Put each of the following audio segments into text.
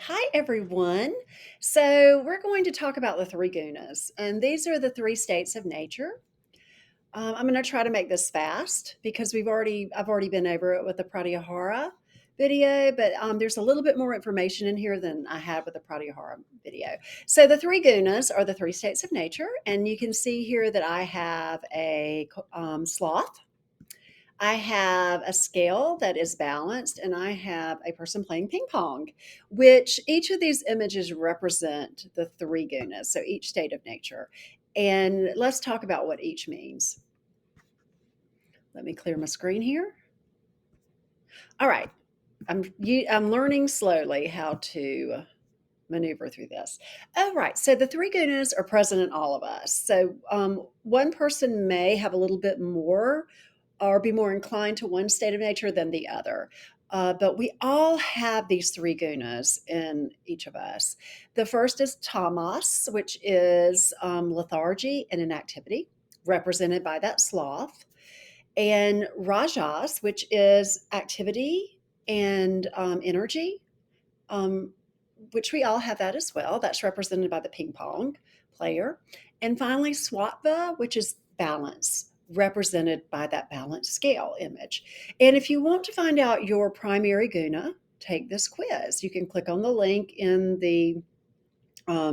Hi, everyone. So, we're going to talk about the three gunas, and these are the three states of nature. I'm going to try to make this fast because I've already been over it with the Pratyahara video, but there's a little bit more information in here than I had with the Pratyahara video. So, the three gunas are the three states of nature, and you can see here that I have a sloth. I have a scale that is balanced, and I have a person playing ping pong, which each of these images represent the three gunas, so each state of nature. And let's talk about what each means. Let me clear my screen here. All right, I'm learning slowly how to maneuver through this. All right, so the three gunas are present in all of us. So one person may have a little bit more or be more inclined to one state of nature than the other. But we all have these three gunas in each of us. The first is tamas, which is lethargy and inactivity, represented by that sloth, and rajas, which is activity and energy, um, which we all have that as well. That's represented by the ping pong player. And finally, swatva, which is balance, represented by that balance scale image. And if you want to find out your primary guna, take this quiz. You can click on the link in the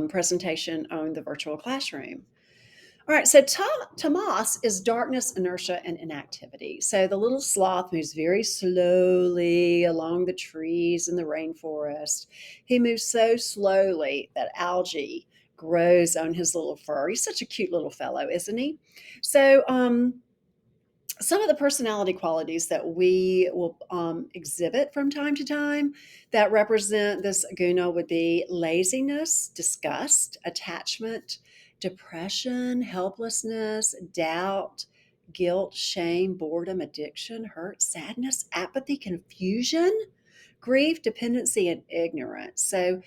presentation on the virtual classroom. All right, so tamas is darkness, inertia, and inactivity. So the little sloth moves very slowly along the trees in the rainforest. He moves so slowly that algae grows on his little fur. He's such a cute little fellow, isn't he? So, some of the personality qualities that we will exhibit from time to time that represent this guna would be laziness, disgust, attachment, depression, helplessness, doubt, guilt, shame, boredom, addiction, hurt, sadness, apathy, confusion, grief, dependency, and ignorance. So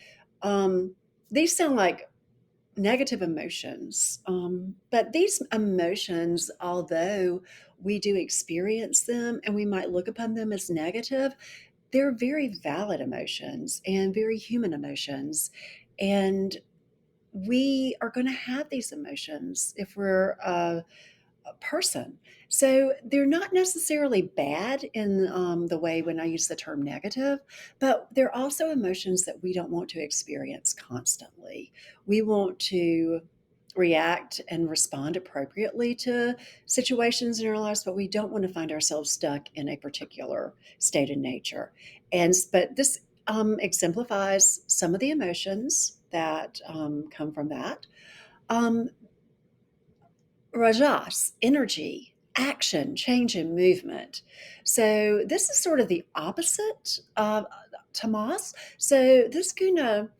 these sound like negative emotions. But these emotions, although we do experience them and we might look upon them as negative, they're very valid emotions and very human emotions. And we are going to have these emotions if we're a person. So they're not necessarily bad in the way when I use the term negative, but they're also emotions that we don't want to experience constantly. We want to react and respond appropriately to situations in our lives, but we don't want to find ourselves stuck in a particular state of nature. But this exemplifies some of the emotions that come from that. Um, Rajas, energy, action, change, and movement. So this is sort of the opposite of tamas. So this guna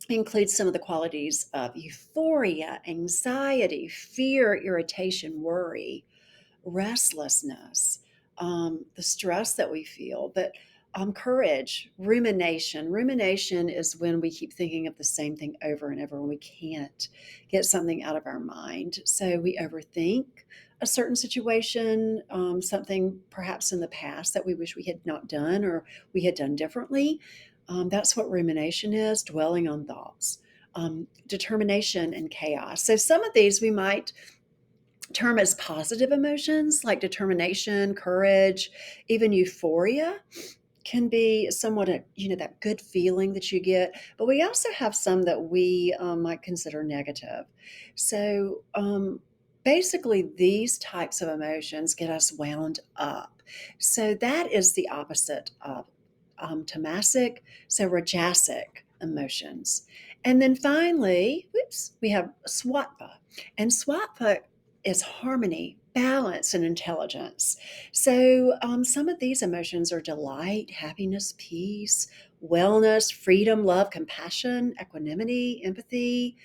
includes some of the qualities of euphoria, anxiety, fear, irritation, worry, restlessness, the stress that we feel, but courage, rumination. Rumination is when we keep thinking of the same thing over and over and we can't get something out of our mind. So we overthink a certain situation, something perhaps in the past that we wish we had not done or we had done differently. That's what rumination is, dwelling on thoughts. Determination and chaos. So some of these we might term as positive emotions like determination, courage, even euphoria can be somewhat that good feeling that you get. But we also have some that we might consider negative. So basically, these types of emotions get us wound up. So that is the opposite of tamasic, so rajasic emotions. And then finally, whoops, we have swatva. And swatva is harmony, balance, and intelligence. So some of these emotions are delight, happiness, peace, wellness, freedom, love, compassion, equanimity, empathy,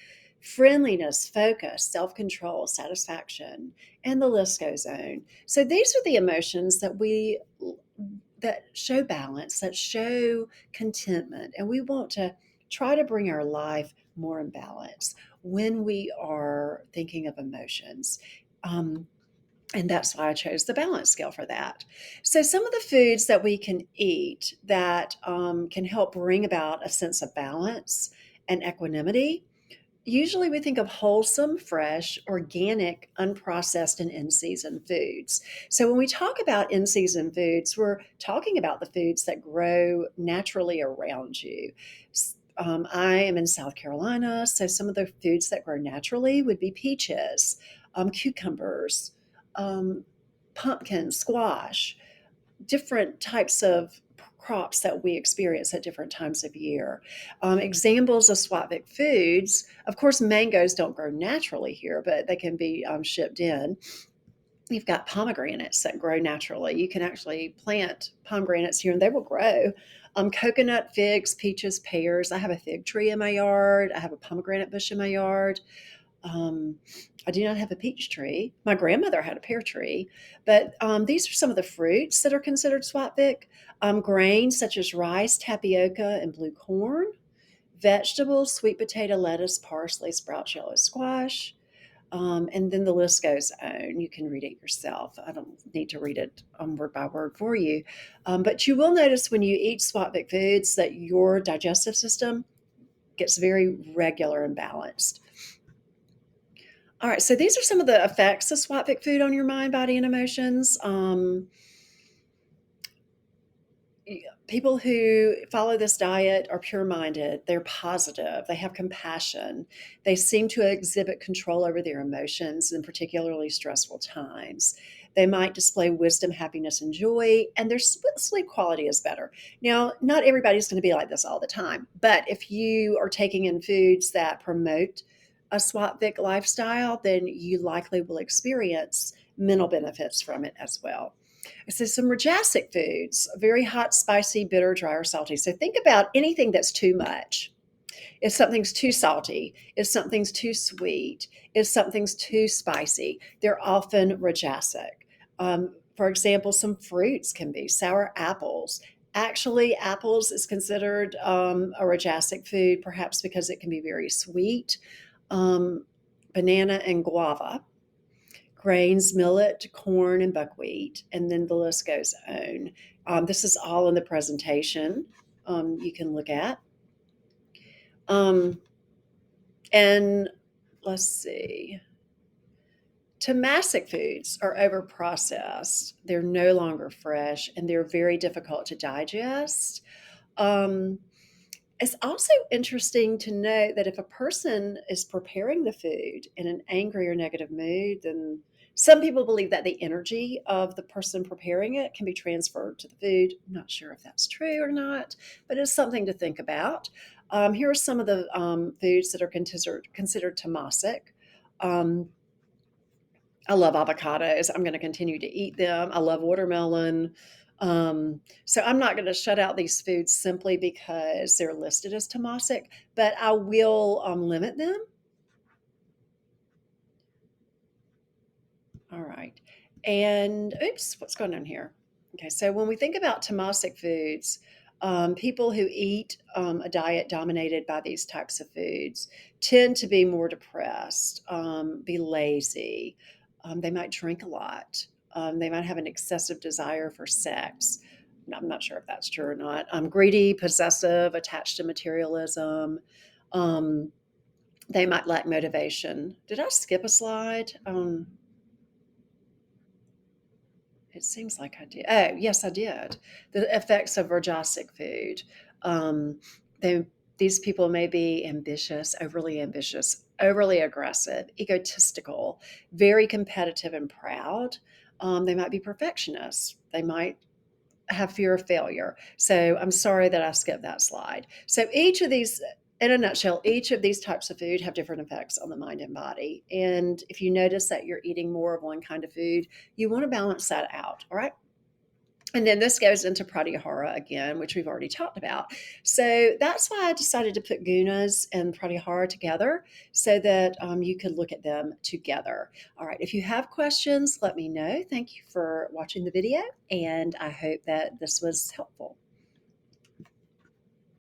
friendliness, focus, self control, satisfaction, and the list goes on. So these are the emotions that show balance, that show contentment, and we want to try to bring our life more in balance when we are thinking of emotions. Um, And that's why I chose the balance scale for that. So, some of the foods that we can eat that can help bring about a sense of balance and equanimity. Usually, we think of wholesome, fresh, organic, unprocessed, and in season foods. So, when we talk about in season foods, we're talking about the foods that grow naturally around you. I am in South Carolina, so some of the foods that grow naturally would be peaches, cucumbers, um, pumpkin, squash, different types of crops that we experience at different times of year. Examples of Swatvik foods, of course, mangoes don't grow naturally here, but they can be shipped in. You've got pomegranates that grow naturally. You can actually plant pomegranates here and they will grow. Coconut, figs, peaches, pears. I have a fig tree in my yard. I have a pomegranate bush in my yard. Um, I do not have a peach tree. My grandmother had a pear tree, but these are some of the fruits that are considered Swatvik. Grains such as rice, tapioca, and blue corn. Vegetables, sweet potato, lettuce, parsley, sprouts, yellow squash. And then the list goes on. You can read it yourself. I don't need to read it word by word for you. But you will notice when you eat Swatvik foods that your digestive system gets very regular and balanced. All right, so these are some of the effects of Swatvik food on your mind, body, and emotions. People who follow this diet are pure minded, they're positive, they have compassion, they seem to exhibit control over their emotions in particularly stressful times. They might display wisdom, happiness, and joy, and their sleep quality is better. Now, not everybody's going to be like this all the time, but if you are taking in foods that promote a Swatvik lifestyle, then you likely will experience mental benefits from it as well. So some rajasic foods, very hot, spicy, bitter, dry, or salty. So think about anything that's too much. If something's too salty, if something's too sweet, if something's too spicy, they're often rajasic. For example, some fruits can be sour apples. Actually, apples is considered a rajasic food, perhaps because it can be very sweet. Um, Banana and guava, grains, millet, corn, and buckwheat, and then the list goes on. This is all in the presentation you can look at. And let's see. Tamasic foods are overprocessed. They're no longer fresh and they're very difficult to digest. Um, It's also interesting to note that if a person is preparing the food in an angry or negative mood, then some people believe that the energy of the person preparing it can be transferred to the food. I'm not sure if that's true or not, but it's something to think about. Here are some of the foods that are considered tamasic. Um, I love avocados. I'm going to continue to eat them. I love watermelon. So I'm not going to shut out these foods simply because they're listed as tamasic, but I will limit them. All right. And oops, what's going on here? Okay, so when we think about tamasic foods, people who eat a diet dominated by these types of foods tend to be more depressed, be lazy. They might drink a lot. They might have an excessive desire for sex. I'm not sure if that's true or not. Greedy, possessive, attached to materialism. Um, they might lack motivation. Did I skip a slide? It seems like I did. Oh, yes, I did. The effects of Rajasic food. Um, they, these people may be ambitious, overly aggressive, egotistical, very competitive and proud. They might be perfectionists. They might have fear of failure. So I'm sorry that I skipped that slide. So each of these, in a nutshell, each of these types of food have different effects on the mind and body. And if you notice that you're eating more of one kind of food, you want to balance that out. All right. And then this goes into pratyahara again, which we've already talked about. So that's why I decided to put gunas and pratyahara together so that you could look at them together. All right, if you have questions, let me know. Thank you for watching the video, and I hope that this was helpful.